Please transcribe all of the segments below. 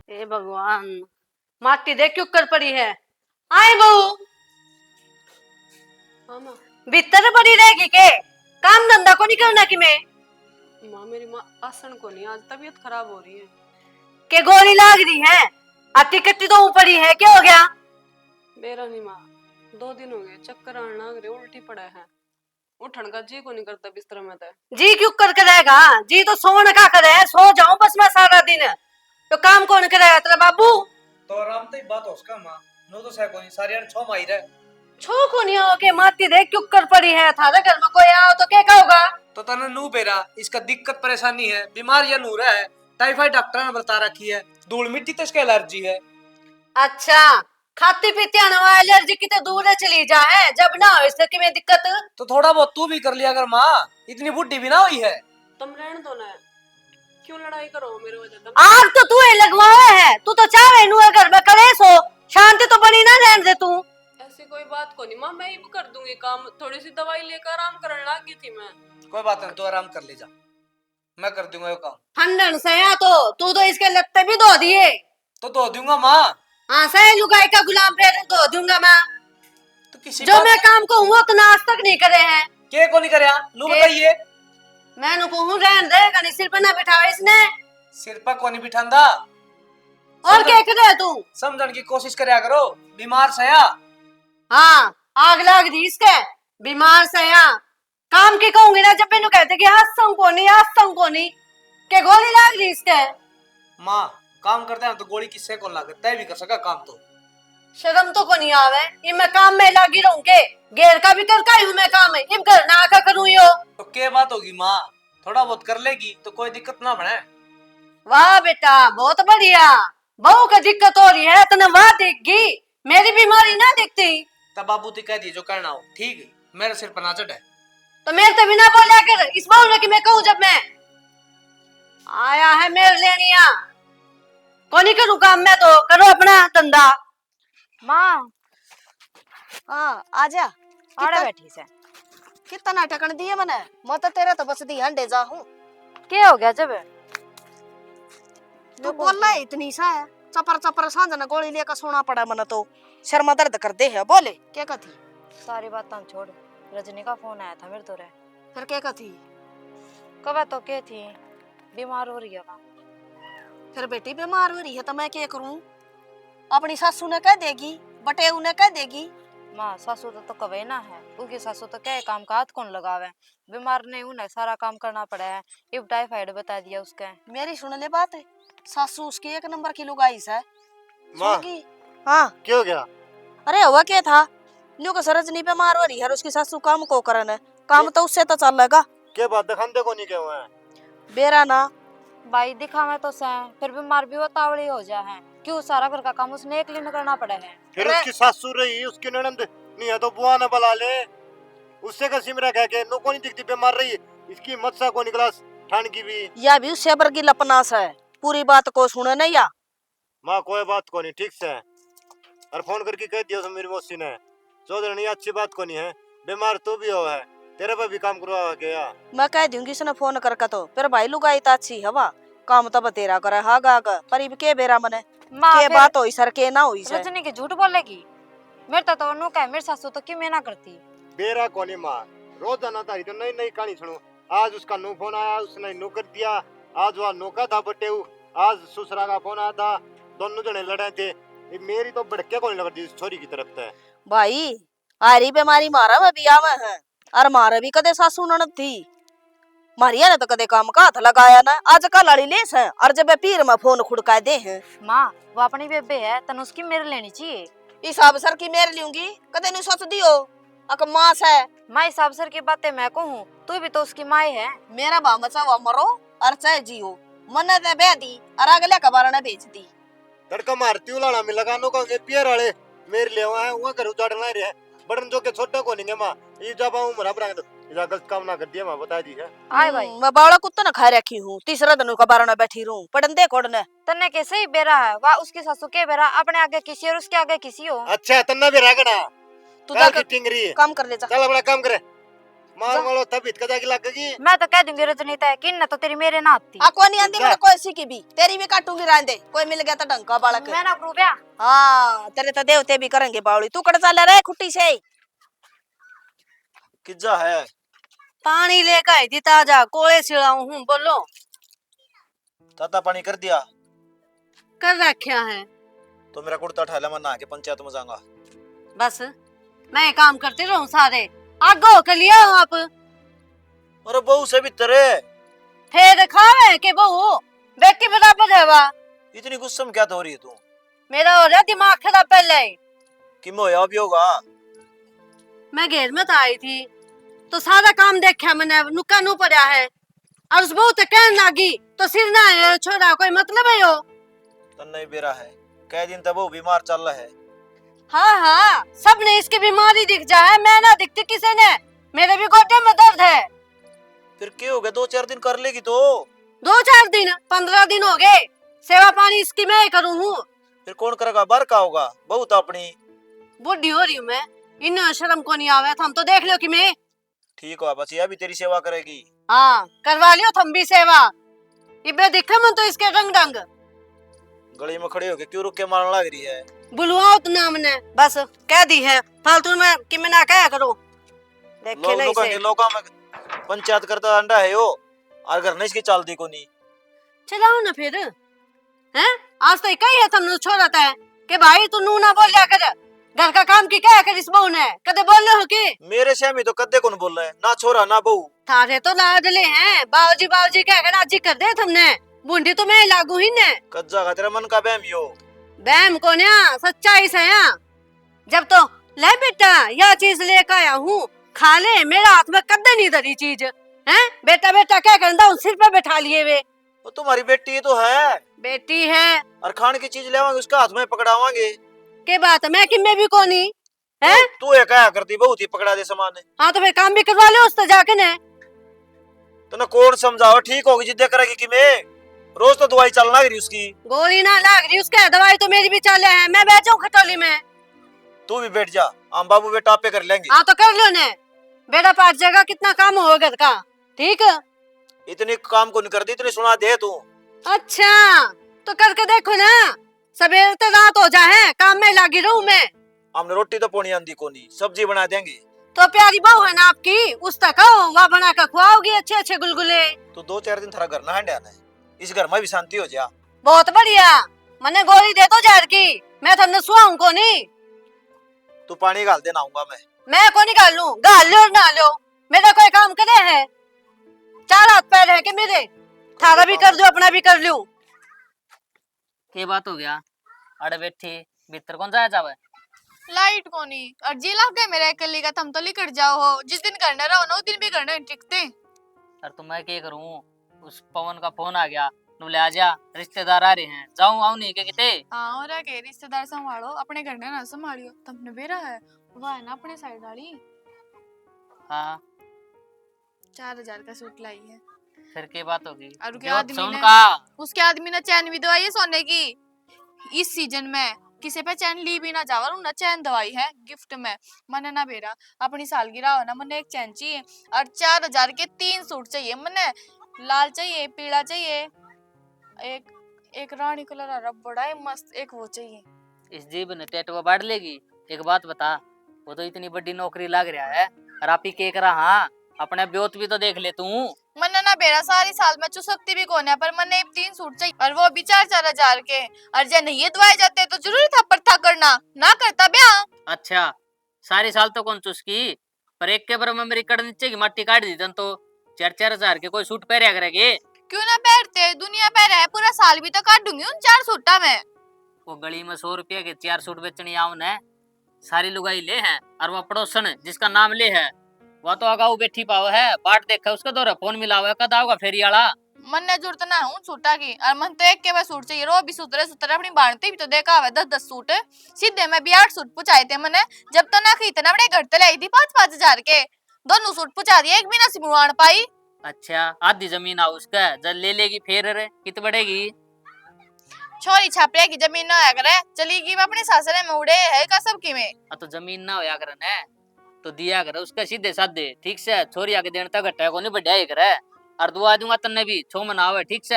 हे भगवान, माटी देख क्यों कर पड़ी है। आए बहू, हाँ माँ। भीतर पड़ी रहेगी के काम धंधा को नहीं करना कि मैं। माँ मेरी माँ आसन को नहीं, आज तबीयत खराब हो रही है। के गोली लाग रही है, अति कट्टी तो ऊपरी है, क्या हो गया। मेरा नहीं माँ, 2 दिन हो गए, चक्कर आने लग रहे, उल्टी पड़ा है, उठन का जी को नहीं करता बिस्तर में तो। जी क्यों कर करेगा, जी तो सोने का करे, सो जाऊं बस मैं सारा दिन, तो काम कौन करेगा तेरा बाबू। तो आराम तो बात हो उसका माँ, नो तो सह कोनी सारी यार छो माई रहे। छो को नहीं हो के माती देख क्यों कर पड़ी है, थारे घर में कोई आओ तो क्या होगा। तो तने नू बेरा इसका दिक्कत परेशानी है, बीमार या नूरा है, टाइफाइड डॉक्टर ने बता रखी है, धूल मिट्टी तो इसका एलर्जी है। अच्छा, खाती पीती आने वाली एलर्जी की तो दूर है चली जा है, जब ना हो इससे की दिक्कत। तो थोड़ा बहुत तू भी कर लिया अगर माँ, इतनी बुढ़ी भी ना हुई है। तुम रहने दो ना, क्यों लड़ाई करो मेरे वजह से। आग तो तू ही लगवाया है, तू तो चाह रही है घर में कलेश हो, शांति तो बनी ना रहने दे तू। ऐसी कोई बात को नहीं माँ, मैं ही कर दूंगी काम, थोड़ी सी दवाई लेकर आराम करने लगी थी मैं। कोई बात नहीं, तू आराम कर ले जा, मैं कर दूंगा ये काम। ठंडन से या तो तू तो इसके लत्ते भी धो दिए। तो धो दूंगा माँ। हाँ सही लुगाई का गुलाम फिर धो दूंगा मैं। तो किसी जो मैं काम को हुआ तो आज तक नहीं करे हैं। के को नहीं करे, नू बताइए। मैंने को हूँ रहन देगा नहीं, सिर पर ना बिठाओ इसने। सिर पर को नहीं बिठांदा, और क्या करे तू, समझने की कोशिश करया करो, बीमार सया। हाँ आग लग दी इसके, बीमार से यहाँ काम की कहूंगी ना, जब मैंने कहते कि आज संग को नहीं के गोली लग रही इसके। माँ काम करते हैं तो गोली किससे कौन लागत, तय भी कर सका काम तो। शर्म तो को नहीं आवे, ये मैं काम में लगी रहूं के, घेर का भी करता हूँ मैं काम है, इब घर ना आका करूँ यो। तो क्या बात होगी माँ, थोड़ा बहुत कर लेगी तो कोई दिक्कत ना बने। वाह बेटा बहुत बढ़िया, बहू का दिक्कत हो रही है तने वाह दिखगी, मेरी बीमारी ना दिखती। तब बाबू ती कह दी जो करना हो ठीक, मेरे सिर पर ना चढ़े। तो मेरे तो बिना बोला कर, इस बहू ने कि मैं कहूँ जब मैं आया है मेरे लेनिया, को नहीं करूँ काम, मैं तो करो अपना धंधा। माँ हाँ आजा। आड़े बैठी से कितना नाटकन दिए मने, मैं तो तेरे तो बस दी हंडे जा हूँ। क्या हो गया जब तू बोलना इतनी सा है, चपर चपर सांझ न गोली लेकर सोना पड़ा मने, तो शर्मा दर्द कर दे है। बोले क्या कथी। सारी बात छोड़, रजनी का फोन आया था मेरे तो रे। फिर क्या कथी। कब तो क्या थी, बीमार हो रही है वहाँ। फिर बेटी बीमार हो रही है तो मैं क्या करूँ, अपनी सासू ने कह देगी, बटे उन्हें कह देगी। माँ सासू तो कवे ना है, उनकी सासू तो क्या काम का हाथ कौन लगावे, बीमार नहीं उन्हें सारा काम करना पड़ा है, इब टाइफाइड बता दिया उसके। मेरी सुन ले बात, सासू उसकी 1 नंबर की लुगाई है। माँ हाँ क्या हो गया। अरे हुआ क्या था, न्यू का रजनी बीमार हो रही है, उसकी सासू काम को करन है, काम तो उससे तो चल लगा। क्या बात दिखाते को नहीं क्यों है। बेरा ना भाई दिखावे तो से, फिर बीमार भी वो तावड़ी हो जा है, क्यों सारा घर का काम उसने अकेले में करना पड़ा है। फिर उसकी सासू रही, उसकी ननद नहीं है तो बुआ ने बुला ले, उससे का सिमरा कह के नो को नहीं दिखती बीमार रही, इसकी मत सा को निकला ठान की भी। या भी उससे बरगी लपनास है, पूरी बात को सुने नहीं या। माँ कोई बात को नहीं ठीक से है, और फोन करके कह दिया मेरी मौसी ने, चौधरी नहीं अच्छी बात को नहीं है, बीमार तू भी हो है, तेरे पे भी काम करवा गया। मैं कह दूंगी इसने फोन करके तो, फिर भाई लुगाई तो अच्छी हवा, काम तो बतेरा करे हागा पर के बेरा मने माँ के बात होई सर के ना होई सर। रजनी के झूठ बोलेगी, मेरे तो नु कह मेरी सासू तो क्यों मैं ना करती। बेरा को नहीं माँ, रोजाना तारी तो नई नई कहानी सुनो, आज उसका नो फोन आया उसने नो कर दिया, आज वह नो का था बटे, आज ससुरा का फोन आया था, दोनों जने लड़े थे, मेरी तो भड़के को नहीं लग रही छोरी की तरफ से। भाई आरी बीमारी मारा में भी आवे है, और मारे भी कदे सासू ननद थी, मारिया ने तो कदे काम का हाथ लगाया ना, आज का लड़ी लेस है, और जब पीर में फोन खुड़का दे हैं। माँ वो अपनी बेबे है, तन उसकी मेरे लेनी चाहिए। इस अवसर की मेरे लूंगी, कदे नहीं सोच दियो अक मास है। माँ इस अवसर की बातें मैं कहूँ, तू भी तो उसकी माँ है। मेरा बाम चाहे मरो और चाहे जियो, मन ने बह दी और अगले कबार ने भेज दी। तड़का मारती उलाना में लगानो का पियर वाले मेरे ले आए वहां घर उजाड़ना रहे बड़न जो के छोटा को नहीं मां, ये जब आऊं मरा बरा इधर गलत काम ना कर दिया मां, बता दी है। आए भाई मैं बावला कुत्ता ना खा रखी हूँ, तीसरा दिन कबार ने बैठी रहूं, पड़न दे कोड़ने तन्ने कैसे ही बेरा है, वाह उसकी सासू के बेरा अपने आगे किसी और उसके आगे किसी हो। अच्छा तन्ना भी रगड़ा तू काल जाकर की टिंगरी काम कर ले जा। चल अपना काम करे। मार मारो तब इत कदा की लगेगी। मैं तो कह दूंगी रजनीता है कि न तो तेरी मेरे नाथ थी। आ कोनी आंदी मेरे कोई सी की भी तेरी भी काटूंगी रहने, कोई मिल गया तो डंका बालक। मैं ना प्रूव्या। हाँ तेरे तो देवते भी करेंगे बावली, तू कट चल रे खुट्टी से। किज्जा है पानी लेकर आई थी ताजा, कोले छिड़ाऊं हूँ, बोलो। ताता पानी कर दिया कर रखा है। तो मेरा कुर्ता उठा ले, मैं नहा के पंचायत में जाऊंगा। बस मैं काम करती रहूं सारे, आगो कर लिया हूं आप। अरे बहू से भी तेरे फिर खावे के बहू बेटी बराबर है वा। इतनी गुस्सा में क्या हो रही है तू? मेरा हो रहा दिमाग खराब पहले ही। कि मोया भी होगा। मैं घेर में तो आई थी तो सारा काम देखा मैंने, नुक्का नु पड़ा है और उस बहू तो कहने लगी तो सिर ना है छोड़ा, कोई मतलब है यो। तन नहीं बेरा है, कई दिन तक वो बीमार चल रहा है। हाँ हाँ सबने इसकी बीमारी दिख जाए, मैं ना दिखती किसी ने, मेरे भी गोटे में दर्द है। फिर क्या हो गया, 2-4 दिन कर लेगी तो? 2-4 दिन 15 दिन हो गए, सेवा पानी इसकी मैं करूँ हूँ। फिर कौन करेगा, बार का होगा, बहू तो अपनी। बुढ़ी हो रही हूँ मैं, इन शर्म को नहीं आवे, हम तो देख लो कि मैं। ठीक हो बस, यह भी तेरी सेवा करेगी। हाँ करवा लियो थम भी सेवा, इबे दिखे मन तो इसके रंग ढंग। गली में खड़े होके क्यों रुक के मारने लग रही है? बुलवाओ तो नाम ने, बस कह दी है, फालतू में कि मैं ना क्या करो। देखे नहीं से लोगों में पंचायत करता अंडा है यो, और घर नहीं इसकी चालती को नहीं। चलाओ ना फिर, हैं? आज तो कही है तुमने छोड़ता है कि भाई तू नू ना बोल लिया कर, घर का काम की क्या कर इस बहू ने, कदे बोल रहे हो कि? मेरे श्यामी तो कद्दे कौन बोल रहा है, ना छोरा ना बहू। थारे तो लाडले हैं, बाबूजी बाबूजी कह कर आज कर दे तुमने, बूंदी तो मैं लागू ही ने। कज्जा का तेरा मन का बहम यो। बैम को ना सच्चाई से है, जब तो ले बेटा यह चीज लेकर आया हूँ, खा ले, मेरा हाथ में कदे नहीं धरी चीज है। बेटा बेटा क्या करना, उन सिर पे बैठा लिए वे। वो तुम्हारी बेटी तो है, बेटी है और खाने की चीज लेवांगे उसका हाथ में पकड़ावांगे। के बात मैं कि मैं भी कोनी है। तू ये क्या करती, बहुत ही पकड़ा दे सामान। हाँ तो फिर काम भी करवा ले उससे जाके ने। तो ना कौन समझाओ, ठीक होगी जिद्दे करेगी कि मैं रोज तो दवाई चलना रही उसकी। गोली ना लाग रही उसके, दवाई तो मेरी भी चले है, मैं बैठ जाऊँ खटोली में। तू भी बैठ जा, हम बाबू बेटा आपे कर लेंगे। हाँ तो कर लो ने, बेटा 5 जगह कितना काम होगा घर का, ठीक। इतनी काम को नहीं करती, इतनी सुना दे तू। अच्छा तो करके देखो ना, सवेरे तो रात हो जाए, काम में लगी रहूं मैं। हमने रोटी तो पोनी आंदी को नहीं, सब्जी बना देंगे। तो प्यारी बहू है ना आपकी, उस तक वहाँ बना कर खुआओगी अच्छे अच्छे गुलगुले। तो 2-4 दिन थारा घर ना हंडा है, इस घर में भी शांति हो जा। बहुत बढ़िया, मने गोली दे दो जहर की, मैं तुमने सुआऊं को नहीं। तू पानी गाल देना आऊंगा मैं को नहीं गाल लूं, गाल लो ना लो, मेरा कोई काम करे है, 4 हाथ पैर है कि मेरे, थारा भी कर दो अपना भी कर लूं। के बात हो गया, अड़े बैठी भीतर कौन जाया जावे? लाइट कोनी और जी लग गए मेरा अकेली का, तुम तो लिकट जाओ हो, जिस दिन करने रहो ना उस दिन भी करने टिकते। अरे तो मैं क्या करूं, उस पवन का फोन आ गया, बोले आजा रिश्तेदार आ रहे हैं, जाऊं आऊं नहीं के किते। हाँ और के रिश्तेदार संभालो, अपने घर ने ना संभालियो, तुमने बेरा है वो है ना अपने साइड वाली। हाँ 4000 का सूट लाई है। फिर के बात होगी, और उसके जो आदमी सुन ने का उसके आदमी ने चैन भी दवाई है सोने की, इस सीजन में किसी पे चैन ली भी ना जावर, उन्हें चैन दवाई है गिफ्ट में। मने ना बेरा अपनी सालगिरह हो ना, मने एक चैन चाहिए और 4000 के 3 सूट चाहिए, मने लाल चाहिए, पीला चाहिए, एक रानी कलर आ रहा बड़ा है मस्त, एक वो चाहिए। इस जीब ने टेटवा बाढ़ लेगी। एक बात बता, वो तो इतनी बड़ी नौकरी लग रहा है, और आप ही के करा, हाँ अपने ब्योत भी तो देख ले तू। मन्ना ना बेरा सारी साल में चुसकती भी कौन है, पर मन्ने 3 सूट चाहिए और वो भी 4-4 हजार के, और जब नहीं दवाए जाते तो जरूरी था पर था करना ना करता ब्याह। अच्छा सारी साल तो कौन चुसकी, पर एक के बराबर मेरी कड़ नीचे की मट्टी काट दी तो 4-4 हजार के कोई सूट पहरिया करेगी? क्यों ना पहनते, दुनिया पहरे है, पूरा साल भी तो काट दूंगी उन 4 सूटा में। वो गली में 100 रुपये के 4 सूट बेचने आऊं ने, सारी लुगाई ले हैं, और वो पड़ोसन जिसका नाम ले है वो तो आगा बैठी पाव है, बाट देखा उसका दौरा फोन मिला हुआ है, कद आओगा फेरी वाला। मन ने जरूरत ना हूँ सूटा की, और मन तो एक के बाद सूट चाहिए, रो भी सुतरे अपनी बांधते भी तो देखा हुआ 10-10 सूट सीधे मैं भी 8 सूट पुचाए थे मैंने, जब तो ना खरीदना बड़े घर ते लाई थी 5-5 हजार के, दोनों सूट पुचा दिए, एक भी ना सिमवान पाई। अच्छा आधी जमीन आ उसका, जब ले लेगी फिर रे कित बढ़ेगी? छोरी छापरे की जमीन ना होया करे, चली गई अपने सासरे में उड़े है का सब की में। तो जमीन ना होया करन है, तो दिया करे उसके सीधे साधे, ठीक से। छोरी आके देने तक घटा को नहीं बढ़िया ही करे। और दुआ दूंगा तन्ने भी छो मनावे, ठीक से।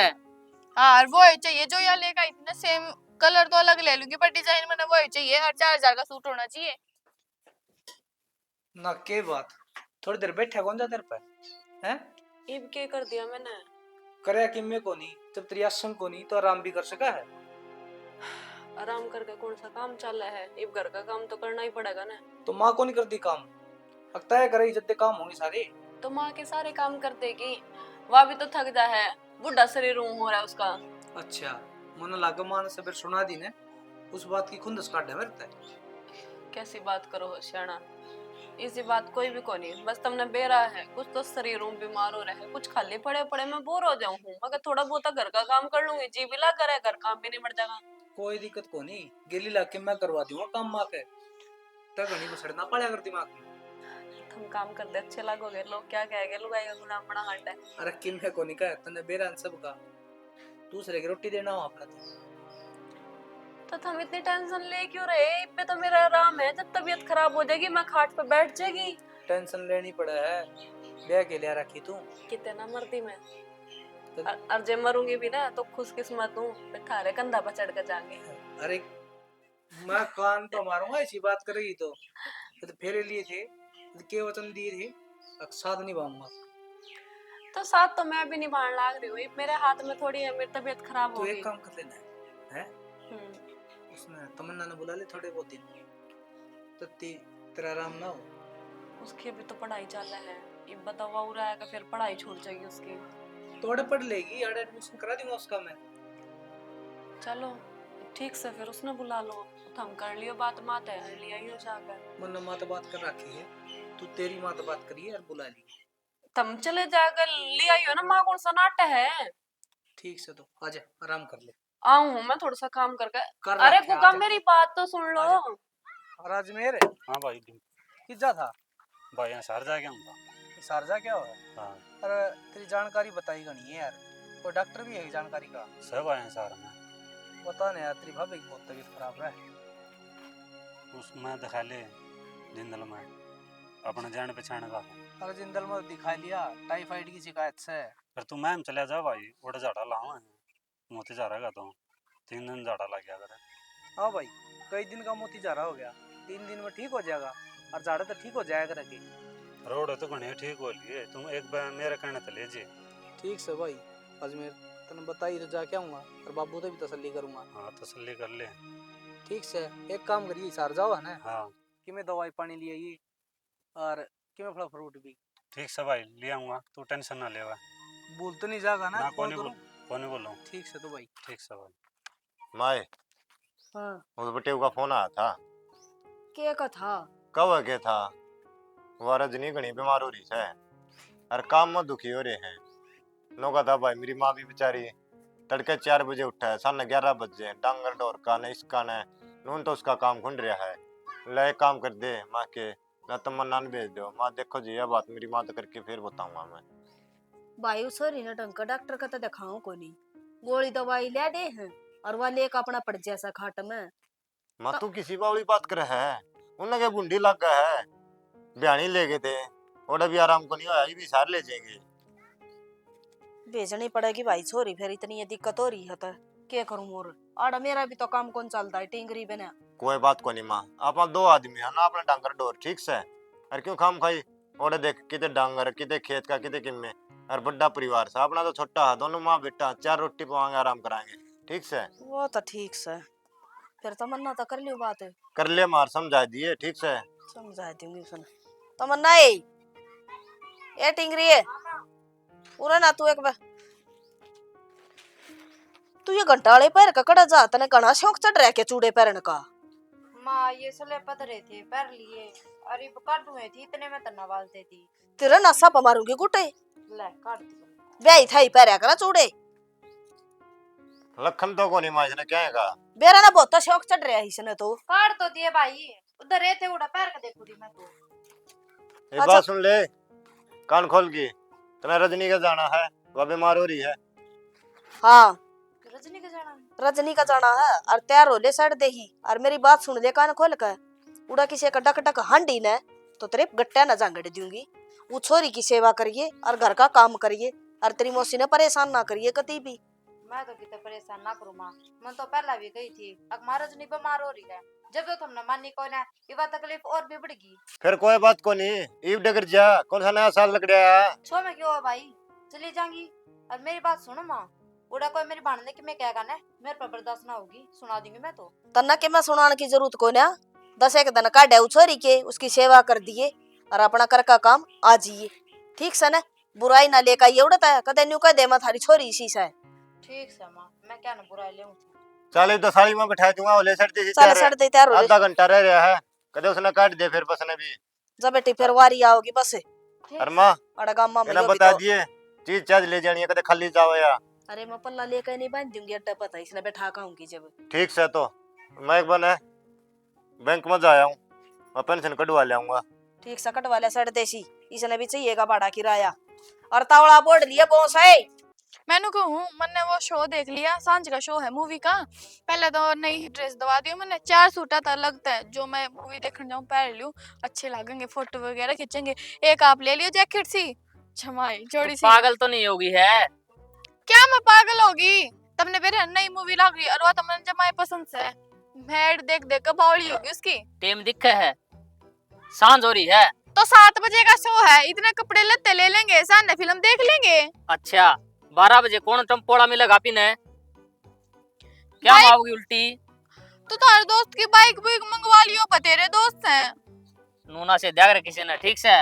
हाँ, और वो ही चाहिए जो यहाँ लेकर आई थी ना, सेम कलर तो अलग ले लूंगी पर डिजाइन मैंने वो ही चाहिए, और 4000 का सूट होना चाहिए। ना के बात, थोड़ी देर बैठा कौन जा तेरे पे हैं? इब के कर दिया मैंने? करे कि मैं को नहीं, जब तेरी आसन को नहीं तो आराम भी कर सका है। आराम करके कौन सा काम चल रहा है? इब घर का काम तो करना ही पड़ेगा ना। तो माँ को नहीं करती काम, लगता है करे जितने काम होंगे सारे। तो माँ के सारे काम कर देगी, वह भी तो थक जा है, बुढ़ा शरीर हो रहा है उसका। अच्छा, मन लागे मान से फिर सुना दी ने उस बात की खुंदस काट है मेरे ते। कैसी बात करो हो श्याणा, इसी बात कोई भी को नहीं, बस तुमने बेरा है कुछ तो शरीर बीमार हो रहा है, कुछ खाली पड़े पड़े मैं बोर हो जाऊं हूँ, मगर थोड़ा बहुत घर का काम कर लूंगी, जी भी लग रहा है, घर काम भी नहीं बढ़ जाएगा। कोई दिक्कत को नहीं, गेली लाके मैं करवा दूंगा काम माँ के, तब घनी बसड़ना पड़ेगा कर दिमाग में। तुम काम कर दे अच्छे लगोगे, लोग क्या कहेंगे, लुगाई का गुलाम बना हट है। अरे किम है को नहीं कहा तने बेरा सब का, दूसरे की रोटी देना हो अपना तो तुम इतनी टेंशन ले क्यों रहे? पे तो मेरा आराम है, जब तबीयत खराब हो जाएगी मैं खाट पे बैठ जाएगी। टेंशन लेनी पड़ा है, ब्याह के लिए रखी तू कितना मरती मैं, और जब मरूंगी भी ना तो खुशकिस्मत हूँ, फिर थारे कंधा पर चढ़ कर जाएंगे। अरे मैं कान तो मारूंगा ऐसी बात करेगी तो फेरे लिए थे के वचन दिए थे, साथ निभाऊंगा। तो साथ तो मैं भी निभाने लाग रही हूँ, मेरे हाथ में थोड़ी है, मेरी तबीयत खराब तो होगी। एक काम कर लेना है उसने तमन्ना ने बुला ले थोड़े बहुत दिन, तो तेरा आराम ना हो। उसकी भी तो पढ़ाई चल रहा है, ये बतावा हो रहा है कि फिर पढ़ाई छूट जाएगी उसकी। थोड़े पढ़ लेगी, यार एडमिशन करा दूंगा उसका मैं। चलो ठीक से, फिर उसने बुला लो, तो हम कर लियो बात, मात है लिया ही हो जाकर। मन माँ तो बात कर रखी है, तू तेरी माँ तो बात करिए यार, बुला ली। तुम चले जाकर ले आई हो ना, माँ कौन सा नाटा है। ठीक से तो आजा आराम कर ले। आऊं हूँ मैं थोड़ा सा काम करके। कर अरे रखे, कुका आजा। मेरी बात तो सुन लो। और अजमेर हाँ भाई, किजा था भाई यहाँ शहर जा गया हूँ। शारजा क्या हुआ? हाँ, अरे तेरी जानकारी बताई गनी है यार, कोई डॉक्टर भी है जानकारी का? सब आए हैं शहर में। बता नहीं यार, तेरी भाभी की बहुत तबीयत खराब है। उसमें दिखा ले जिंदल में अपने जान पहचान का। अरे जिंदल में दिखा लिया, टाइफाइड की शिकायत से। फिर तू मैम चले जा भाई, उड़ झाड़ा लावा है मोती जा रहा तो 3 दिन झाड़ा लग गया करे। हाँ भाई, कई दिन का मोती जा रहा हो गया, 3 दिन में ठीक हो जाएगा, और झाड़ा तो ठीक हो जाएगा रखी। रोड तो घने ठीक हो लिए, तुम एक बार मेरे कहने तो ले जे। ठीक से भाई, अजमेर तने बताई तो जाके आऊंगा, और बाबू तो भी तसल्ली करूंगा। हाँ तसल्ली कर ले। ठीक से, एक काम करिए, सार जाओ है ना हाँ कि मैं दवाई पानी ले आई, और कि मैं फल फ्रूट भी। ठीक से भाई ले आऊंगा, तू टेंशन ना लेवा। भूल तो नहीं जाएगा ना? कौन बोलूं। ठीक से तो भाई। ठीक से भाई। माए हाँ, उस बटेव का फोन आया था। के का था? कब है के था? वो रजनी घनी बीमार हो रही है, और काम में दुखी हो रहे हैं। नौका था भाई, मेरी माँ भी बेचारी तड़के 4 बजे उठा है, साढ़े 11 बजे डांगर डोर का न इसका न नून तो उसका काम खुंड रहा है। ले काम कर दे माँ के, ना तमन्ना ने भेज दो। माँ देखो जी, यह बात मेरी माँ तो करके फिर बताऊंगा मैं। भाई उस ना ढंग का डॉक्टर का तो दिखाऊं को नहीं, गोली दवाई ले दे हैं और वह लेकर अपना पड़ जैसा खाट में। माँ तू किसी बावली बात कर है, उन्हें क्या गुंडी लग गया है, बयानी ले गए थे, और भी आराम को नहीं होया, ये भी सार ले जाएंगे। भेजनी पड़ेगी भाई छोरी, फिर इतनी ये दिक्कत हो रही है तो क्या करूं और आड़ा मेरा भी तो काम कौन चलता है, टिंगरी बना। कोई बात को नहीं माँ, आप 2 आदमी है ना, अपना डांगर डोर ठीक से, और क्यों खाम खाई और देख किते डांगर किते खेत का किते किम्मे, और बड़ा परिवार से अपना तो छोटा है, दोनों माँ बेटा 4 रोटी पवाएंगे, आराम कराएंगे। ठीक से? वो तो ठीक से, फिर तमन्ना तो कर लियो बात, कर ले मार, समझा दिए। ठीक से समझा दूंगी सुन। तमन्ना ए टिंगरी है पूरा ना, तू एक बार तू ये घंटाले पैर का कड़ा जा, तने घना शौक चढ़ रहा के चूड़े पहनने का। माँ ये सले पधरे थे पैर लिए, अरे काट हुए थी इतने में तना बाल देती। तेरा नशा पर मारूंगी गुटे, ले काट दी। ब्याही था ही पैर करा चूड़े। लखन तो को नहीं माँ, इसने क्या है कहा? बेरा ना बहुत शौक चढ़ रहा है इसने तो। काट तो दिए भाई, उधर रहते उड़ा पैर का देखू दी मैं तो। ये बात सुन ले कान खोल के, तुम्हें रजनी का जाना है, वह बीमार हो रही है। हाँ रजनी का जाना है। रजनी का जाना है, और तैयार हो ले सड़ दे ही, और मेरी बात सुन ले कान खोल कर, उड़ा किसी का डक डक हांडी ने तो तेरे गट्टा न जांगड़ दूंगी। वो छोरी की सेवा करिए और घर का काम करिए और तेरी मौसी ने परेशान ना करिए कभी भी। मैं तो कितना परेशान ना करूँ माँ, मैं तो पहला भी गई थी। अब महाराज नहीं बीमार हो रही है, जब तो तुमने मानी को ना ये बात तकलीफ और भी बढ़गी। फिर कोई बात को नहीं, ईव डगर जा, कौन सा नया साल लग रहा है। छो में क्यों है भाई, चली जाऊंगी। और मेरी बात सुनो माँ, उड़ा कोई मेरी भाड़ने की मैं क्या कहना मेरे पर बर्दाश्त ना होगी, सुना दूंगी मैं तो। तना के मैं सुनाने की जरूरत को ना, 10 एक दिन का डेउ छोरी के उसकी सेवा कर दिए और अपना कर का काम आ जाइए। ठीक से ना, बुराई ना लेकर ये उड़ता है कदे न्यू कह दे मैं थारी छोरी इसी से। ठीक है माँ, मैं क्या ना बुरा ले चल इधर साड़ी में बैठा दूंगा, ओले सड़ दे चल सड़ दे तैयार हो ले। आधा घंटा रह रहा है, कदे उसने काट दे फिर बसने भी। जब बेटी फिर वारी आओगी बस अरमा अड़ा गामा में इन्हें यो भी बता तो। दिए चीज चार्ज ले जानी है, कदे खाली जाओ या। अरे मैं पल्ला लेकर नहीं बांध दूंगी, अड्डा पता इसने बैठा कहूंगी जब। ठीक से तो मैं एक बार है बैंक में जाया हूँ, मैं पेंशन कटवा ले आऊंगा। ठीक से कटवा ले सड़ देसी, इसने भी चाहिएगा भाड़ा किराया और तावड़ा बोर्ड लिया बोस है। मैंने कहूँ मैंने वो शो देख लिया, सांझ का शो है मूवी का। पहले तो नई ड्रेस दवा दी मैंने, 4 सूटा था लगता है जो मैं मूवी देखने जाऊँ पहन लूँ, अच्छे लगेंगे, फोटो वगैरह खींचेंगे। एक आप ले लियो जैकेट सी छमाई जोड़ी सी। पागल तो नहीं होगी है? क्या मैं पागल होगी, तमने मेरे नई मूवी लग रही और वो तमने जमाई पसंद से भेड़ देख देख कर बावली होगी उसकी। टेम दिखे है, सांझ हो रही है तो 7 बजे का शो है, इतने कपड़े लत्ते ले लेंगे, सामने फिल्म देख लेंगे। अच्छा 12 बजे कौन टम्पोड़ा मिलेगा पीने, क्या बाइक- मारोगी उल्टी? तो तारे दोस्त की बाइक बुइक मंगवा लियो, बतेरे दोस्त हैं। नूना से देख रहे किसी ने, ठीक से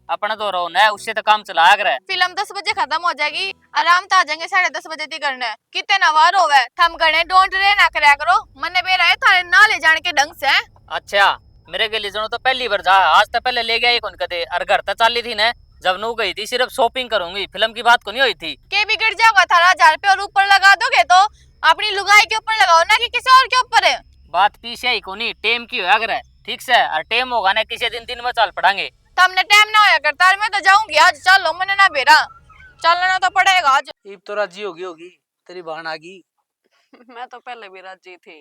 अपना तो रहो न, उससे तो काम चलाया करे। फिल्म 10 बजे खत्म हो जाएगी, आराम से आ जाएंगे 10:30 बजे तक करने। कितने नवार होवे थम करने, डोंट रे ना करया करो, मने बेरा है थारे ना ले जाने के ढंग से। अच्छा मेरे के लिए जनो तो पहली बार जा, आज तो पहले ले गया ही कौन कदे, और घर तो चाली थी न, जब नू गई थी सिर्फ शॉपिंग करूंगी, फिल्म की बात को नहीं हुई थी। के बिगड़ जाओगा, 18,000 रुपये और ऊपर लगा दोगे तो अपनी लुगाई के ऊपर लगाओ ना कि किसी और के ऊपर है। बात पीछे ही कोनी, टेम की होया करे, ठीक से, और टेम होगा ना किसी दिन में चल पड़ांगे। तमने टाइम ना होया करता, मैं तो जाऊंगी आज, चलो मने ना बेरा, चलना तो पड़ेगा आज। ईब तो राजी होगी तेरी बहन आ गई। मैं तो पहले भी राजी थी,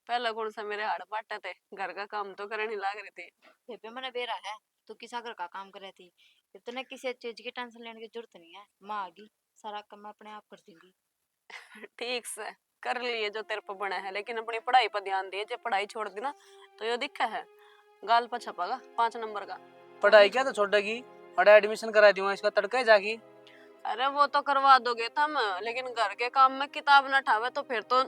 पहले कौन सा मेरे हाथ पाटे थे, घर का काम तो करने लग रही थी। बेबे मैंने बेरा है, तू किस घर का काम करे थी, इतने किसी चीज की टेंशन लेने की जरूरत नहीं है। माँ आ गई, सारा काम मैं अपने आप कर दूंगी। ठीक से कर लिए जो तेरे पर बना है, लेकिन अपनी पढ़ाई पर ध्यान दे, जब पढ़ाई छोड़ दी ना तो ये दिखा है गाल पर छपागा 5 नंबर का। पढ़ाई क्या तो छोड़ेगी, अड़ा एडमिशन करा दूंगा इसका तड़का जागी। अरे वो तो करवा दोगे तुम, लेकिन घर के काम में किताब न ठावे तो फिर तो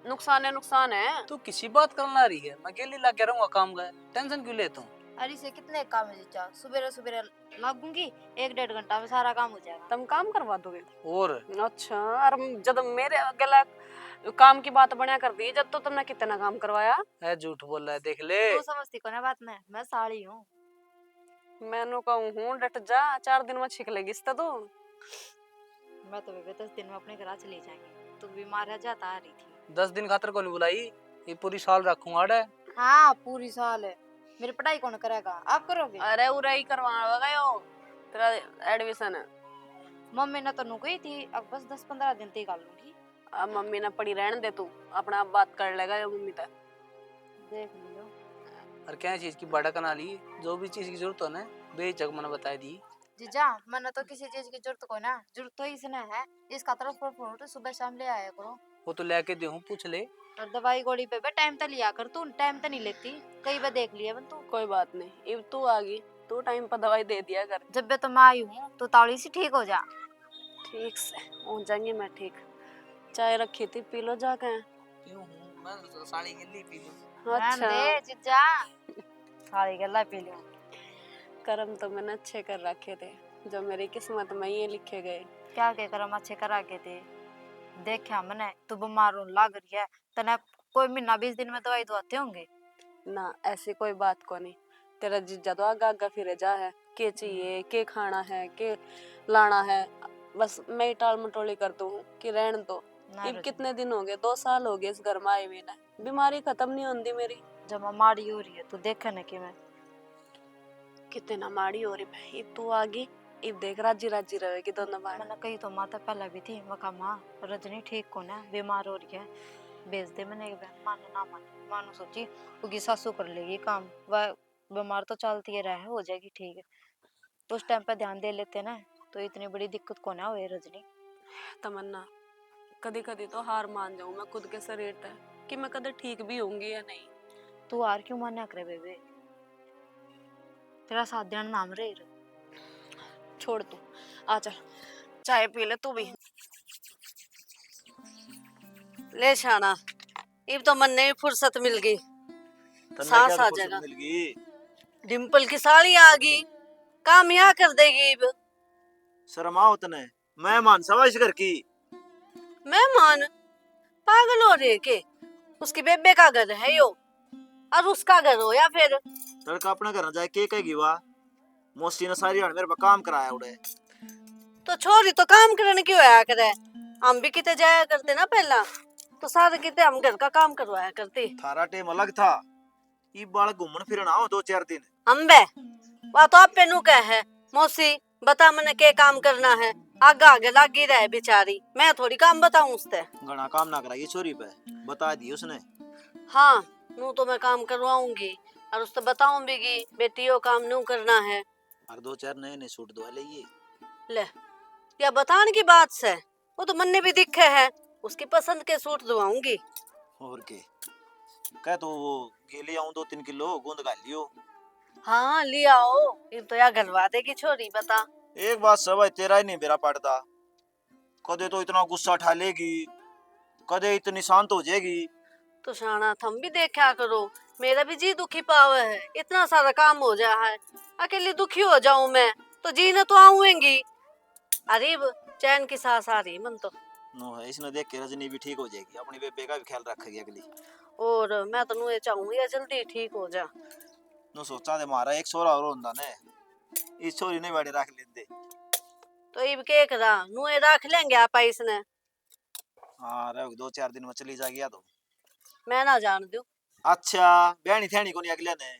नुकसान है, नुकसान है। तू किसी बात करना रही है, मैं अकेली लग रहूंगा काम का, टेंशन क्यों लेता हूँ। अरे से कितने काम है जीजा, सुबह सुबह लगूंगी, 1-1.5 घंटा में सारा काम हो जाएगा। तुम काम करवा दोगे? और अच्छा, और जब मेरे गला काम की बात बढ़िया कर दी, जब तो तुमने कितना काम करवाया। है झूठ बोल रहा है, देख ले। तू समझती को ना बात में, मैं साड़ी हूँ। मैंने कहूँ हूँ डट जा, 4 दिन में छिक लेगी इससे तो। मैं तो बेबे 10 दिन में अपने घर चली जाएंगी, तू बीमार है जाता आ रही थी। 10 दिन खातर को नहीं बुलाई, ये पूरी साल रखूंगा अड़े। हाँ पूरी साल है, मेरी पढ़ाई कौन करेगा, आप करोगे? अरे उराई करवाना यो तेरा एडमिशन। मम्मी ने तो नु गई थी, अब बस 10-15 दिन तक लूंगी। अब मम्मी ने पड़ी रहने दे, तू अपना आप बात कर लेगा यो मम्मी तक। देख लियो। और क्या चीज की बड़ा कना ली, जो भी चीज की जरूरत हो ना बेझक मैंने बता दी। जीजा मैंने तो किसी चीज की जरूरत को ना, जरूरत तो इसने है, इसका तरफ पर फ्रूट सुबह शाम ले आया करो। वो तो लेके दे हूँ, पूछ ले। और दवाई गोली पे टाइम तो लिया कर, तू टाइम तो नहीं लेती, कई बार देख लिया बन तू। कोई बात नहीं, अब तू आ गई, तू टाइम पर दवाई दे दिया कर। जब भी तो मैं आई हूँ तो तावड़ी सी ठीक हो जा। ठीक से हो जाएंगी मैं ठीक। चाय रखी थी, पी लो जाके। क्यों हूँ मैं तो साड़ी गिल्ली पी लूं। अच्छा दे जीजा, सारी गल्ला पी लियो। कर्म तो मैंने अच्छे कर रखे थे, जो मेरी किस्मत में ये लिखे गए। क्या के करम अच्छे करा के थे, देखा मैंने तू बीमार होने लग रही है, तने कोई महीना 20 दिन में दवाई दवाते होंगे ना। ऐसी कोई बात को नहीं, तेरा जीजा तो आगा आगा फिरे जा है, के चाहिए, के खाना है, के लाना है, बस मैं ही टाल मटोली कर दूं कि रहन दो। ना अब रोज। कितने दिन हो गए, 2 साल हो गए इस घर में आए हुए ना, बीमारी खत्म नहीं होती मेरी। जब माड़ी हो रही है तू देखे ना कि मैं कितना माड़ी हो रही मैं, अब तू आ गई, अब देख राजी राजी रहेगी दोनों बार। मैंने कही तो माता पहले भी थी, मैं कहा माँ रजनी ठीक को ना बीमार हो रही है, भेज दे। मैंने एक बार मानो ना माने, मानो सोची उगी सासू कर लेगी काम, वह बीमार तो चलती है रहे, हो जाएगी ठीक। उस टाइम पे ध्यान दे लेते ना तो इतनी बड़ी दिक्कत को ना हुए रजनी। तमन्ना, कभी कभी तो हार मान जाऊं मैं खुद के शरीर पे कि मैं कदे ठीक भी होंगी या नहीं। तू हार क्यों मान्या करे बेबे, तेरा साथ देना नाम रे। छोड़ तू, आ चल चाय पी ले तू भी। ले शाना, इब तो मन ने भी फुर्सत मिल गई, तन्ने सांस क्या आ फुर्सत जाएगा। मिल गई। डिम्पल की साड़ी आ गई, काम यहाँ कर देगी इब। शर्म आओ तने, मैं मान सवा इस घर की। मेहमान पागल हो रहे के? उसकी बेबे का घर है यो, और उसका घर हो या फिर। लड़का अपने घर न जाए के कहेगी वाह, मौसी ने सारी हाड़ मेरे पे काम कराया उड़े। तो छोरी तो काम करने क्यों आया करे, हम भी किते जाया करते ना पहला, तो सारे किते हम घर का काम करवाया करते। थारा टेम अलग था, ई बाल घूमन फिरन आओ 2-4 दिन। हम बे वह तो आप पे नु कह है, मौसी बता मैंने के काम करना है, आगे आगे लागी रहे बेचारी, मैं थोड़ी काम बताऊं उससे। घना काम ना कराई छोरी पे, बता दी उसने। हाँ नू तो मैं काम करवाऊंगी, और उससे बताऊं भी कि बेटी यो काम नू करना है। और 2-4 नए नए सूट दवा ले। ले या बताने की बात से, वो तो मन ने भी दिखे है, उसकी पसंद के सूट धुआऊंगी। और के कह तो वो गेली आऊं 2-3 किलो गूंद गाल लियो। हाँ ले आओ, ये तो या गलवा देगी छोरी बता। एक बात सब तेरा ही नहीं मेरा पड़ता, कदे तो इतना गुस्सा उठा लेगी, कदे इतनी शांत हो जाएगी। तो शाना थम भी देखा करो, मेरा भी जी दुखी पावे है, इतना सारा काम हो जा है, अकेली दुखी हो जाऊं मैं तो जीने तो आऊंगी। अरे चैन की सांस आ रही मन तो। नो है इसने देख के रजनी भी ठीक हो जाएगी, अपनी बेबे का भी ख्याल रखेगी अगली। और मैं तो ये चाहूंगी जल्दी ठीक हो जा। नो सोचा दे मारा एक छोरा और होंदा ने, इस छोरी ने बड़े रख लेते। तो इब के करा नुए रख लेंगे आप इसने। हाँ रह 2-4 दिन में चली जाएगी तो मैं ना जान दूं। अच्छा ब्याह थैनी को नहीं अगले ने।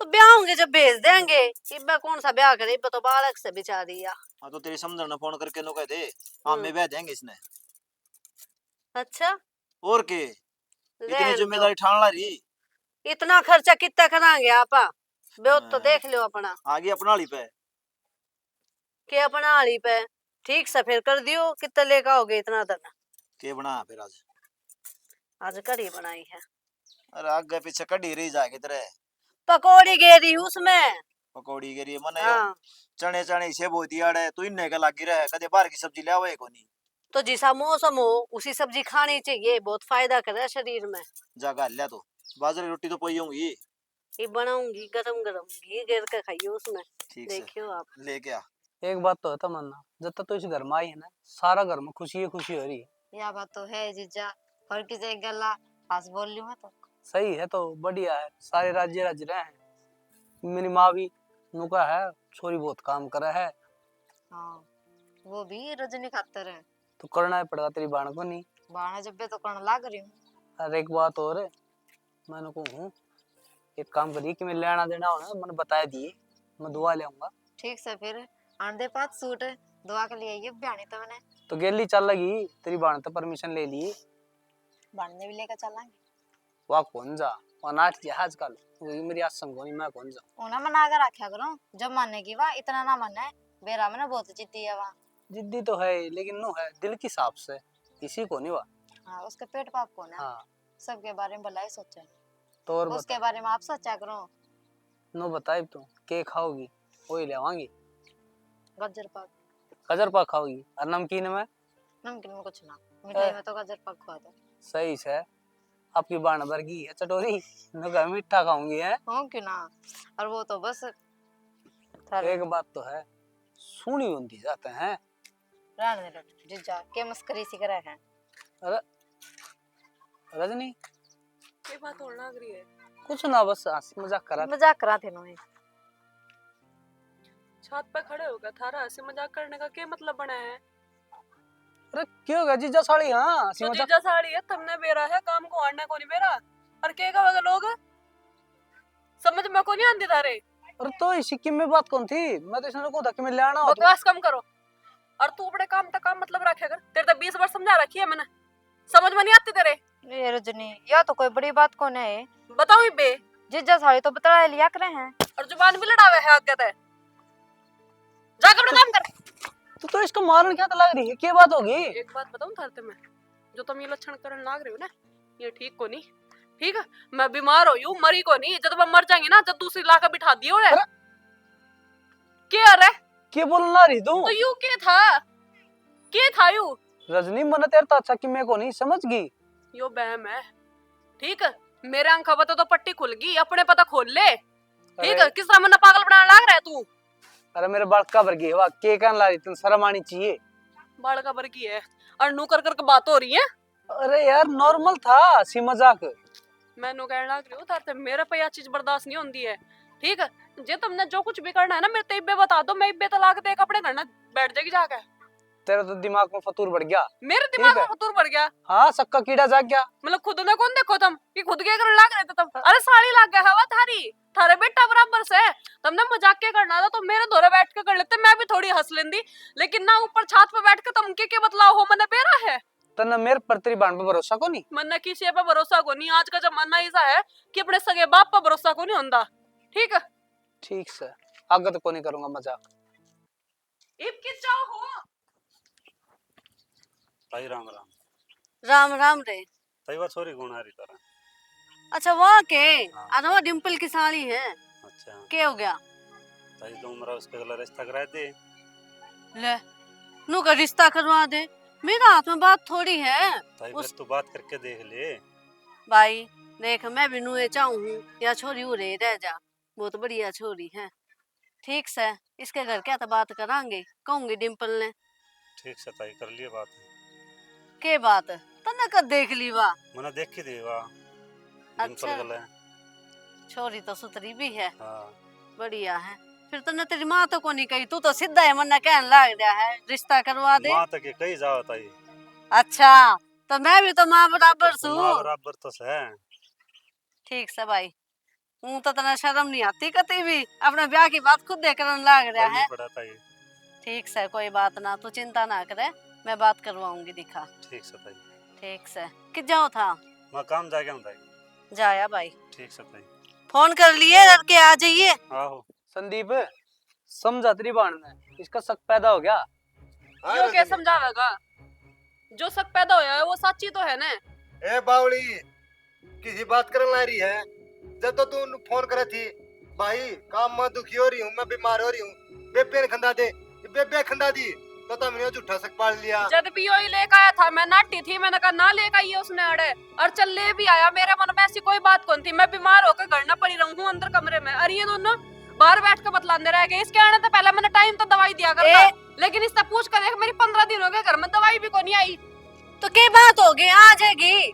तो ब्याह होंगे जब भेज देंगे, इब्बा कौन सा ब्याह करे, इब्बा तो बालक से बेचारी या। हाँ तो तेरी समझन ने फोन करके नो कह दे हाँ मैं ब्याह देंगे इसने। अच्छा और के इतनी रहन दो। जिम्मेदारी ठान ला रही। इतना खर्चा कितना कराएंगे आपा, ब्योत तो देख लो अपना आगे अपना वाली पे के अपना हाली पे ठीक से फिर कर दियो, कितना लेकर आओगे इतना धन। के बना फिर आज कढ़ी बनाई है, अरे आगे पीछे कड़ी रही जाएगी तेरे। पकौड़ी गेरी उसमें। पकौड़ी के लिए मने हाँ चने चने से बहुत दिया है तू इन्ने का लागी रहा है, कदे बाहर की सब्जी ले आवे को नहीं। तो जिसा मौसम हो उसी सब्जी खानी चाहिए, बहुत फायदा करे शरीर में। जागा लिया तो बाजरे रोटी तो पोई होंगी। ये बनाऊंगी गरम गरम घी गिर के खाइयो उसमें, ठीक से देखियो आप। लेके आ। एक बात तो है तमन्ना, जब तक तो इस घर में आई है ना, सारा घर में खुशी ही खुशी हो रही है। या बात तो है जीजा, और किसी एक गला पास बोल लियो मैं तो। सही है तो बढ़िया है, सारे राज्य रह रहे हैं। मेरी माँ भी नुका है, छोरी बहुत काम करे है। हाँ वो भी रजनी खातर है, तो करना ही पड़ेगा तेरी बाण को नहीं। बाणा जब भी तो करना लाग रही हूँ। अरे एक बात और है, मैंने कहूँ एक काम करिए कि मैं लेना देना हो ना मैंने बता दिए, मैं दुआ ले आऊंगा। ठीक से फिर आंधे पात सूट दुआ के लिए ये बयानी तो मैंने तो गेली चल लगी, तेरी बाण तो परमिशन ले ली, बांधने भी लेकर चलांगे। वह कौन जा वह नाच जहाज कल मेरी आज संगोनी मैं कौन जा। उन्हें मना कर रखा करो, जब मानने की वाह इतना ना मानना है, बेरा में ना बहुत जिद्दी है वहाँ। जिद्दी तो है लेकिन नो है दिल की हिसाब से, इसी को नहीं हुआ। हाँ उसके पेट पाप को ना, हाँ सबके बारे में भलाई सोचा है, तो और उसके बता बारे में आप सोचा करो। नो बताए तू के खाओगी वही ले आवांगी। गजर पाक, गजर पाक खाओगी और नमकीन में नमकीन में कुछ ना, मिठाई में तो गजर पाक खवा दो। सही से आपकी बाण वर्गी है चटोरी, नो कहा मीठा खाऊंगी है। हो क्यों ना, और वो तो बस एक बात तो है सुनी होती जाते हैं। रहने दे जीजा, के मस्करी सी करे है। अरे रजनी ये बात और लग रही है। कुछ ना बस हंसी मजाक करा। मजाक करा थे नो। छत पे खड़े होकर थारा हंसी मजाक करने का क्या मतलब बना है? अरे क्यों होगा जीजा साड़ी। हाँ हंसी तो मजाक जीजा साड़ी है, तुमने बेरा है काम को आने को नहीं बेरा, और के का वगैरह लोग समझ में को नहीं आंदी थारे। अरे तो इसी की में बात कौन थी, मैं तो इसने को था कि मैं ले आना हो। बकवास कम करो, और तू अपने काम तक काम मतलब रखे कर। तेरे तो 20 बार समझा रखी है मैंने, समझ में नहीं आती तेरे। ये रजनी या तो कोई बड़ी बात कौन है, बताओ बे जीजा साली तो बतला लिया करे हैं। और जुबान भी लड़ावे है आगे ते जा अपना काम कर। तो इसको मारन क्या तो लग रही है, क्या बात होगी? एक बात बताऊं थारते मैं, जो तुम ये लक्षण करन लाग रहे हो ना, ये ठीक को नहीं। ठीक है, मैं बीमार हो यूं, मरी को नहीं। जब मैं मर जाएंगी ना, जब दूसरी लाकर बिठा दियो रे। क्या रे क्या बोलना रही तू? तो यू के था यू? रजनी मन तेरे तो अच्छा कि मैं को नहीं समझ गई। यो बहम है। ठीक है, मेरे आंखा पता तो पट्टी खुल गई, अपने पता खोल ले। ठीक है, किस तरह मन्ना पागल बनाने लाग रहा है तू? अरे मेरे बाल का भर गए, वाह के कहने ला रही तुम, शर्म आनी चाहिए। बाल का भर की है और नू कर कर के बात हो रही है। अरे यार नॉर्मल था, सी मजाक। मैं नु कहने लग रही हूं तारते मेरे पे यह चीज बर्दाश्त नहीं होती है। ठीक है, जे तुमने जो कुछ भी करना है ना मेरे इब्बे बता दो, मैं इब्बे तलाक दे कपड़े करना बैठ जाएगी जाके। तेरे तो दिमाग में फतूर बढ़ गया। मेरे दिमाग में फतूर बढ़ गया? हाँ, सक्का कीड़ा जाग गया। मतलब खुद ने कौन देखो तुम कि खुद के करने लग रहे थे तुम? अरे साड़ी लग गया हवा थारी, थारे बेटा बराबर से। तुमने मजाक के करना था तो मेरे दोरे बैठ के कर लेते, मैं भी थोड़ी हंस लेंदी। लेकिन ना ऊपर छात पे बैठ के तुम के बतलाओ हो, मने बेरा है। तन्ने मेरे पर तेरी बाण पे भरोसा को नहीं? मन्ना किसी पे भरोसा को नहीं। आज का जमाना ऐसा है कि अपने सगे बाप पर भरोसा को नहीं होता। ठीक है, ठीक से आगे तो को नहीं करूंगा मजाक। इब किस जाओ हो? ताई राम राम। राम राम रे। ताई वो छोरी गुण आ रही तरह। अच्छा वहाँ के हाँ। अनवा डिम्पल की साली है, अच्छा क्या हो गया? ताई तो उम्र उसके गला रिश्ता करा दे। ले नू का रिश्ता करवा दे, मेरा हाथ में बात थोड़ी है। ताई उस- फिर तू बात करके देख ले। भाई देख, मैं भी नूए चाहूँ या छोरी उरे रह जा, बहुत बढ़िया छोरी है। ठीक से इसके घर क्या तो बात करांगे, कहूंगी डिम्पल ने। ठीक से ताई कर लिए बात। के बात तने कद देख ली वा? मना देख ही देवा। अच्छा। डिंपल गला। छोरी तो सुतरी भी है, हाँ बढ़िया है। फिर तने तेरी माँ तो को नहीं कही, तू तो सीधा है मन्ना कहने लग रहा है रिश्ता करवा दे। माँ तक कहीं जाओ ताई। अच्छा तो मैं भी तो माँ बराबर माँ सू। बराबर तो है। ठीक से भाई, हूँ तो तना शर्म नहीं आती कती भी, अपने ब्याह की बात खुद दे करने लग रहा है। पड़ा ताई। ठीक से कोई बात ना, तू चिंता ना करे, मैं बात करवाऊंगी दिखा। ठीक से ताई। ठीक से कि जाओ था मैं काम जा गया हूँ ताई। जाया भाई, ठीक से ताई। फोन कर लिए लड़के आ जाइए। आहो। संदीप समझा तेरी बाण ने, इसका शक पैदा हो गया। यो क्या समझावेगा? जो शक पैदा होया है वो सच्ची तो है ना। ए बावली किसी बात करने ला रही है? जब तो तू फोन करे थी भाई काम में दुखी हो रही हूँ, मैं बीमार हो रही हूँ, बेबे ने खंदा दे, बेबे खंदा दी तो तुमने झूठा शक पाल लिया। जब भी यो ही लेकर आया था मैं नाटी थी, मैंने कहा ना लेकर आइए उसने अड़े, और चल ले भी आया। मेरे मन में ऐसी कोई बात कौन थी, मैं बीमार होकर घर ना पड़ी रहूं अंदर कमरे में, और ये दोनों बाहर बैठ कर बतलाने रह गए। इसके आने से पहले मैंने टाइम तो दवाई दिया करता, लेकिन इससे पूछ कर देख मेरी 15 दिन हो गए घर में दवाई भी को नहीं आई। तो क्या बात होगी, आ जाएगी।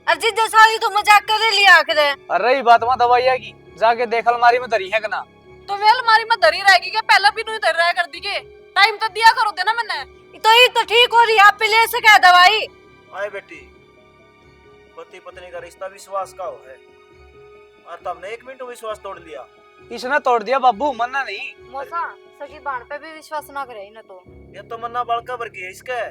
अब जिद्द साली तो मजाक कर लिया करे। अरे रही बात वहाँ दवाई आएगी, जाके देख अलमारी में धरी है कि ना। तो वे अलमारी में धरी रहेगी क्या? पहले भी नहीं धर रहा कर दी के टाइम तो दिया करो देना मैंने। तो ये तो ठीक हो रही, आप पे ले सका दवाई। आए बेटी, पति पत्नी का रिश्ता विश्वास का हो है, और तुमने 1 मिनट में विश्वास तोड़ लिया। इसने तोड़ दिया बाबू, मन्ना नहीं। मौसा सगी बाण पे भी विश्वास ना करे ना तो। ये तो मन्ना बड़का भर की है इसके।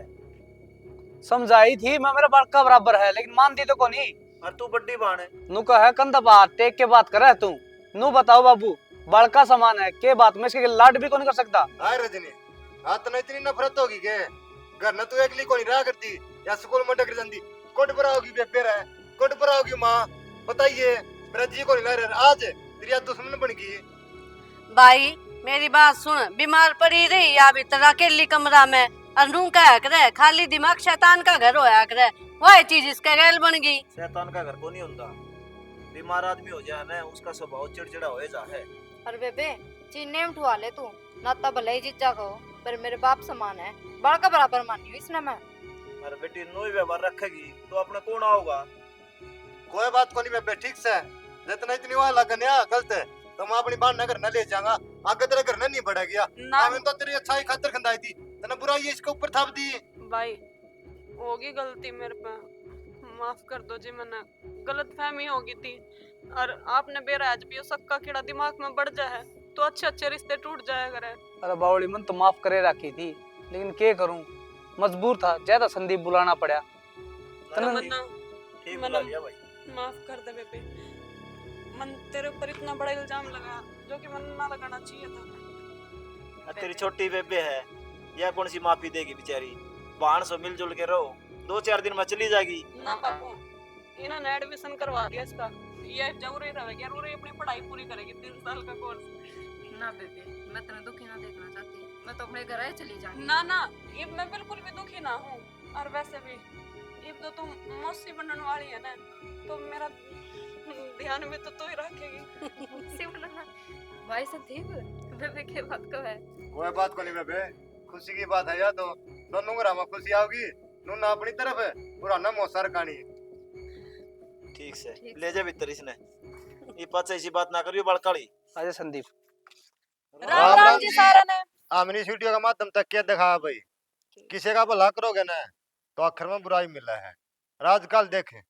समझाई थी मैं, मेरा बड़का बराबर है, लेकिन मानती तो को नहीं। और तू बड्डी बाण है। नू कहे कंधा बात टेक के बात करे तू। नू बताओ बाबू, बड़का समान है के बात में इसके लाड भी को नहीं कर सकता। हाय रजनी हाथ न इतनी नफरत होगी के घर न तू अगली को नहीं रहा करती या स्कूल में डकर जाती, कोट पर आओगी बेबे रे, कोट पर आओगी माँ, बताइए मेरा जी को नहीं ला रहा, आज तेरी दुश्मन बन गई। भाई मेरी बात सुन, बीमार पड़ी रही या अभी तरह अकेली कमरा में, और नू कह करे खाली दिमाग शैतान का घर होया करे, वही चीज इसका गैल बन गई। शैतान का घर को नहीं होता, बीमार आदमी हो जाए ना उसका स्वभाव चिड़चिड़ा हो जा है। और बेबे चीने उठवा ले तू, नाता भले ही जीजा कहो पर मेरे बाप समान है, बड़का बराबर मानी हूँ इसने मैं। अरे बेटी नोई व्यवहार रखेगी तो अपना कौन आओगा? कोई बात को नहीं बेबे, ठीक से जितना इतनी वहां लगन है गलत है तो मैं अपनी बात नगर न ले जाऊंगा, आगे तेरे घर नहीं बढ़ा गया ना मैं तो तेरी अच्छाई खातिर खंदाई थी, तने बुराई इसके ऊपर थाप दी। भाई होगी गलती मेरे पे, माफ कर दो जी, मैंने गलत फहमी होगी थी, और आपने बेराज भी सक्का कीड़ा दिमाग में बढ़ जाए तो अच्छे अच्छे रिश्ते टूट जाया करे। अरे बावली मन तो माफ करे रखी थी, लेकिन के करूं, मजबूर था, ज्यादा संदीप बुलाना पड़ा। तो मन्ना ठीक बुला लिया भाई। माफ कर दे बेबे, मन तेरे ऊपर इतना बड़ा इल्जाम लगा जो कि मन ना लगाना चाहिए था। तेरी छोटी बेबे है, यह कौन सी माफी देगी बेचारी। बाण से मिलजुल के रहो, 2-4 दिन में चली जाएगी। ना बापू, इन्होंने एडमिशन करवा दिया इसका, ये जरूरी रहेगी और ये अपनी पढ़ाई पूरी करेगी 3 साल का कोर्स। ना बेबे, मैं तुम्हें दुखी ना देखना चाहती, मैं तो अपने घर ही चली जाऊंगी। ना ना, ये मैं बिल्कुल भी दुखी ना हूँ। और वैसे भी ये तो तुम मौसी बनने वाली है ना, तो मेरा ध्यान में तो तू ही रखेगी। भाई संदीप, बेबे के बात को है। वो बात को नहीं बेबे, खुशी की बात है या तो दोनों घर में खुशी आओगी। नूना अपनी तरफ है और आना मौसार कहानी। ठीक से ले जा भीतर इसने, ये पच ऐसी बात ना करियो बड़काड़ी। अजय संदीप राम राम जी सारा ने। आमनी वीडियो का माध्यम तक क्या दिखाया भाई, किसी का भला करोगे ना तो आखिर में बुराई मिला है। आजकल देखे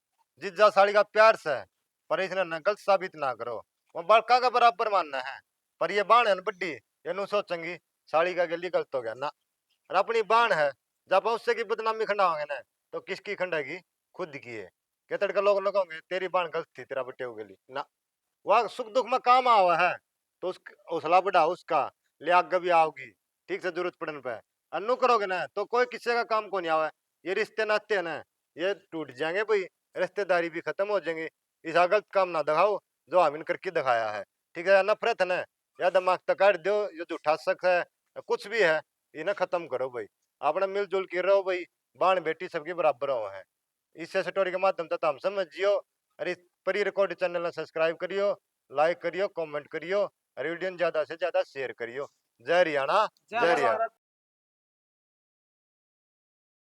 जिज्जा साड़ी का प्यार से है, पर इसने न गलत साबित ना करो, वो बड़का का बराबर मानना है। पर ये बाण है न बड्डी, ये नु सोचेंगी साड़ी का गली गलत हो गया ना। और अपनी बाण है, जब उससे की बदनामी खंडाओगे ना तो किसकी खंडेगी, खुद की है। केतड़ के लोग लगाओगे तेरी बाण गलत थी, तेरा बट्टे हो गई ना। वह सुख दुख में काम आवा है तो उस हौसला बढ़ा उसका, ले आगे भी आओगी ठीक से जरूरत पड़ने पे। अन्नू करोगे ना तो कोई किसी का काम को नहीं आवा। ये रिश्ते नाते है ना, ये टूट जाएंगे भाई, रिश्तेदारी भी खत्म हो जाएंगी। इस गलत काम ना दिखाओ जो आमिन करके दिखाया है, ठीक है। नफरत है ना, या दिमाग तक काट दो, ये झूठा शक है कुछ भी है, इन्हें खत्म करो भाई। अपना मिलजुल के रहो भाई, बाण बेटी सबके बराबर हो है। इस स्टोरी के माध्यम से हम समझियो। अरे परी रिकॉर्ड चैनल सब्सक्राइब करियो, लाइक करियो, कमेंट करियो, और वीडियो ज्यादा से ज्यादा शेयर करियो। जय हरियाणा, जय हरियाणा।